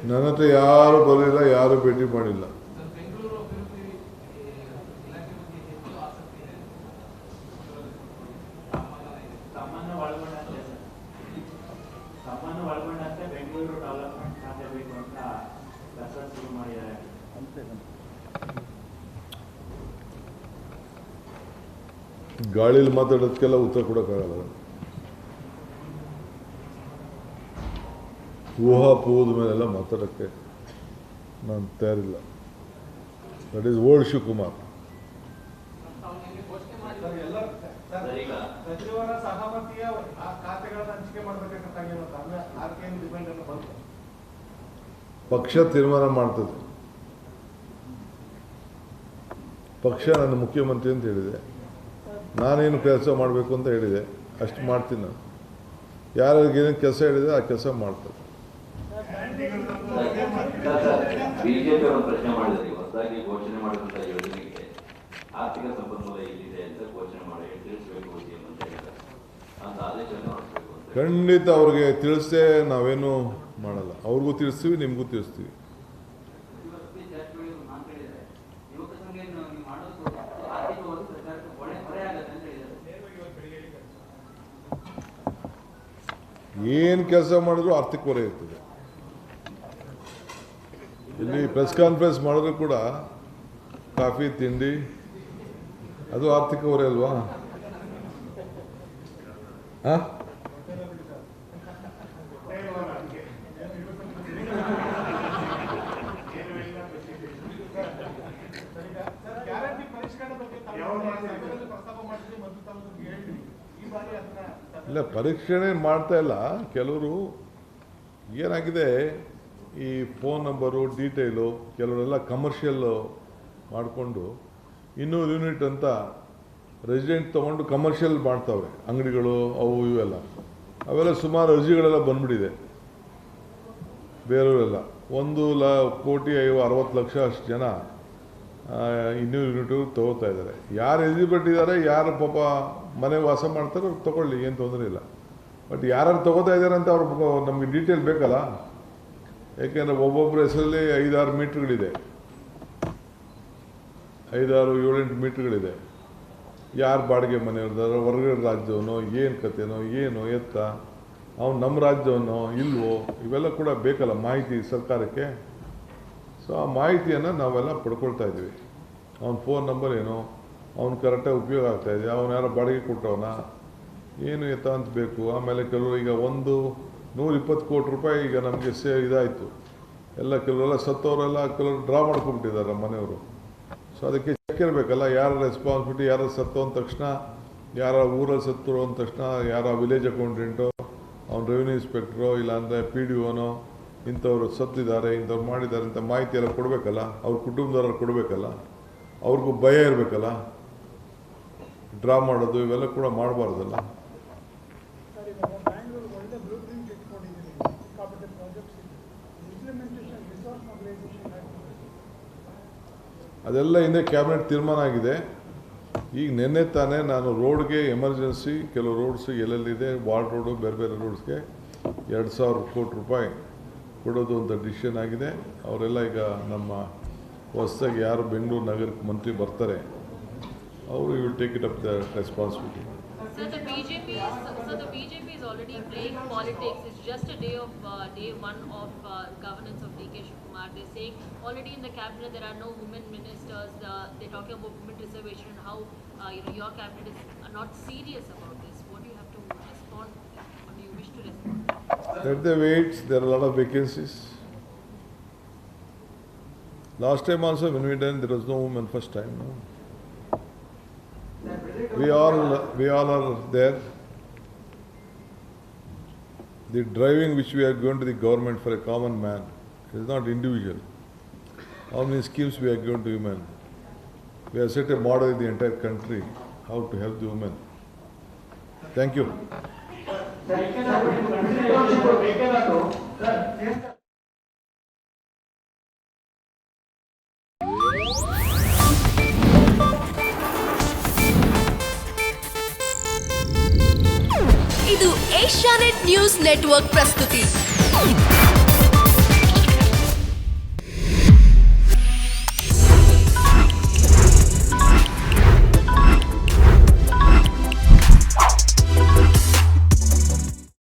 ನನ್ನ ಹತ್ರ ಯಾರು ಬರಲಿಲ್ಲ, ಯಾರು ಭೇಟಿ ಮಾಡಿಲ್ಲ. ಗಾಳಿಲಿ ಮಾತಾಡೋದಕ್ಕೆಲ್ಲ ಉತ್ತರ ಕೊಡೋಕ್ಕಾಗಲ್ಲ. ಊಹಾಪೋಹದ ಮೇಲೆಲ್ಲ ಮಾತಾಡೋಕ್ಕೆ ನಾನು ತಯಾರಿಲ್ಲ. That is old Shivakumar. ಪಕ್ಷ ತೀರ್ಮಾನ ಮಾಡ್ತದೆ. ಪಕ್ಷ ನನ್ನ ಮುಖ್ಯಮಂತ್ರಿ ಅಂತ ಹೇಳಿದೆ, ನಾನೇನು ಕೆಲಸ ಮಾಡಬೇಕು ಅಂತ ಹೇಳಿದೆ, ಅಷ್ಟು ಮಾಡ್ತೀನಿ ನಾನು. ಯಾರಿಗೆ ಏನೇನು ಕೆಲಸ ಹೇಳಿದೆ ಆ ಕೆಲಸ ಮಾಡ್ತಾರೆ. ಬಿಜೆಪಿ ಅವರು ಪ್ರಶ್ನೆ ಮಾಡಿದ್ರಿ, ಹೊಸದಾಗಿ ಘೋಷಣೆ ಮಾಡಿದಂತ ಯೋಜನೆಗೆ ಆರ್ಥಿಕ ಸಂಪನ್ಮೂಲ ಇಲ್ಲಿದೆ ಅಂತ ಘೋಷಣೆ ಮಾಡಿ ತಿಳಿಸಬೇಕು ಅಂತ ಹೇಳಿದ್ದಾರೆ. ಅಂತ ಆದೇಶವನ್ನು ಹೊರಡಿಸಬೇಕು ಅಂತ. ಖಂಡಿತ ಅವ್ರಿಗೆ ತಿಳಿಸದೆ ನಾವೇನು ಮಾಡಲ್ಲ. ಅವ್ರಿಗೂ ತಿಳಿಸ್ತೀವಿ, ನಿಮಗೂ ತಿಳಿಸ್ತೀವಿ. ಏನು ಕೆಲಸ ಮಾಡಿದ್ರು ಆರ್ಥಿಕ ಹೊರೆ ಇರ್ತದೆ. ಇಲ್ಲಿ ಪ್ರೆಸ್ ಕಾನ್ಫರೆನ್ಸ್ ಮಾಡಿದ್ರು ಕೂಡ ಕಾಫಿ ತಿಂಡಿ ಅದು ಆರ್ಥಿಕ ಹೊರೆ ಅಲ್ವಾ? ಇಲ್ಲ, ಪರೀಕ್ಷಣೆ ಮಾಡ್ತಾ ಇಲ್ಲ. ಕೆಲವರು ಏನಾಗಿದೆ, ಈ ಫೋನ್ ನಂಬರು ಡೀಟೇಲು ಕೆಲವರೆಲ್ಲ ಕಮರ್ಷಿಯಲ್ ಮಾಡಿಕೊಂಡು 200 ಯೂನಿಟ್ ಅಂತ ರೆಸಿಡೆಂಟ್ ತೊಗೊಂಡು ಕಮರ್ಷಿಯಲ್ ಮಾಡ್ತಾವ್ರೆ, ಅಂಗಡಿಗಳು ಅವು ಇವೆಲ್ಲ. ಅವೆಲ್ಲ ಸುಮಾರು ಅರ್ಜಿಗಳೆಲ್ಲ ಬಂದ್ಬಿಟ್ಟಿದೆ ಬೇರೆಯವರೆಲ್ಲ. 1,60,00,000 ಅಷ್ಟು ಜನ 200 ಯೂನಿಟು ತೊಗೋತಾ ಇದ್ದಾರೆ. ಯಾರು ಎಲಿಜಿಬಿಲಿಟಿ ಇದ್ದಾರೆ, ಯಾರು ಪಾಪ ಮನೆ ವಾಸ ಮಾಡ್ತಾರೆ ಅವ್ರು ತೊಗೊಳ್ಳಿ, ಏನು ತೊಂದರೆ ಇಲ್ಲ. ಬಟ್ ಯಾರು ತೊಗೋತಾ ಇದ್ದಾರೆ ಅಂತ ಅವ್ರು ನಮಗೆ ಡೀಟೇಲ್ ಬೇಕಲ್ಲ. ಯಾಕೆಂದರೆ ಒಬ್ಬೊಬ್ಬರ ಹೆಸರಲ್ಲಿ 5-6 ಮೀಟ್ರ್ಗಳಿದೆ, 5-6-7-8 ಮೀಟ್ರ್ಗಳಿದೆ. ಯಾರು ಬಾಡಿಗೆ ಮನೆಯವ್ರದಾರ, ಹೊರಗಡೆ ರಾಜ್ಯವನೋ, ಏನು ಕತೆನೋ, ಏನು ಎತ್ತ, ಅವ್ನು ನಮ್ಮ ರಾಜ್ಯವನೋ ಇಲ್ವೋ, ಇವೆಲ್ಲ ಕೂಡ ಬೇಕಲ್ಲ ಮಾಹಿತಿ ಸರ್ಕಾರಕ್ಕೆ. ಸೊ ಆ ಮಾಹಿತಿಯನ್ನು ನಾವೆಲ್ಲ ಪಡ್ಕೊಳ್ತಾ ಇದ್ದೀವಿ. ಅವ್ನ ಫೋನ್ ನಂಬರ್ ಏನೋ, ಅವ್ನು ಕರೆಕ್ಟಾಗಿ ಉಪಯೋಗ ಆಗ್ತಾಯಿದೆ, ಅವನು ಯಾರೋ ಬಾಡಿಗೆ ಕೊಟ್ಟವನ, ಏನು ಎತ್ತ ಅಂತ ಬೇಕು. ಆಮೇಲೆ ಕೆಲವರು ಈಗ 120 ಕೋಟಿ ರೂಪಾಯಿ ಈಗ ನಮಗೆ ಇದಾಯಿತು. ಎಲ್ಲ ಕೆಲವರೆಲ್ಲ ಸತ್ತವರೆಲ್ಲ ಕೆಲವರು ಡ್ರಾ ಮಾಡ್ಕೊಂಡ್ಬಿಟ್ಟಿದ್ದಾರೆ ಮನೆಯವರು. ಸೊ ಅದಕ್ಕೆ ಚೆಕ್ ಇರಬೇಕಲ್ಲ, ಯಾರ ರೆಸ್ಪಾನ್ಸಿಬಿಲಿಟಿ, ಯಾರು ಸತ್ತು ಅಂದ ತಕ್ಷಣ, ಯಾರ ಊರಲ್ಲಿ ಸತ್ತರು ಅಂದ ತಕ್ಷಣ, ಯಾರ ವಿಲೇಜ್ ಅಕೌಂಟೆಂಟು ಅವ್ನು ರೆವಿನ್ಯೂ ಇನ್ಸ್ಪೆಕ್ಟ್ರೋ ಇಲ್ಲಾಂದರೆ ಪಿ ಡಿ ಒನೋ ಇಂಥವ್ರು ಸತ್ತಿದ್ದಾರೆ ಇಂಥವ್ರು ಮಾಡಿದ್ದಾರೆ ಅಂತ ಮಾಹಿತಿ ಎಲ್ಲ ಕೊಡಬೇಕಲ್ಲ, ಅವ್ರ ಕುಟುಂಬದವ್ರು ಕೊಡಬೇಕಲ್ಲ, ಅವ್ರಿಗೂ ಭಯ ಇರಬೇಕಲ್ಲ. ಡ್ರಾ ಮಾಡೋದು ಇವೆಲ್ಲ ಕೂಡ ಮಾಡಬಾರ್ದಲ್ಲ. ಅದೆಲ್ಲ ಹಿಂದೆ ಕ್ಯಾಬಿನೆಟ್ ತೀರ್ಮಾನ ಆಗಿದೆ. ಈಗ ನಿನ್ನೆ ತಾನೇ ನಾನು ರೋಡ್ಗೆ ಎಮರ್ಜೆನ್ಸಿ ಕೆಲವು ರೋಡ್ಸ್ ಎಲ್ಲೆಲ್ಲಿದೆ ವಾರ್ಡ್ ರೋಡು ಬೇರೆ ಬೇರೆ ರೋಡ್ಸ್ಗೆ 2,000 ಕೋಟಿ ರೂಪಾಯಿ ಕೊಡೋದು ಅಂತ ಡಿಸಿಷನ್ ಆಗಿದೆ. ಅವರೆಲ್ಲ ಈಗ ನಮ್ಮ ಹೊಸದಾಗಿ ಯಾರು ಬೆಂಗಳೂರು ನಗರಕ್ಕೆ ಮಂತ್ರಿ ಬರ್ತಾರೆ ಅವರು you will take it up the responsibility. So the BJP is already playing politics. It's just a day one of governance of DK Shivakumar. They're saying already in the cabinet there are no women ministers. They're talking about women reservation and how your cabinet is not serious about this. What do you have to respond? What do you wish to respond? Let them wait. There are a lot of vacancies. Last time also when we done there was no woman first time. No? We all are there. The driving which we are going to the government for a common man is not individual. How many schemes we are going to women? We have set a model in the entire country how to help the women. Thank you. ಇದು Asianet news network ಪ್ರಸ್ತುತಿ.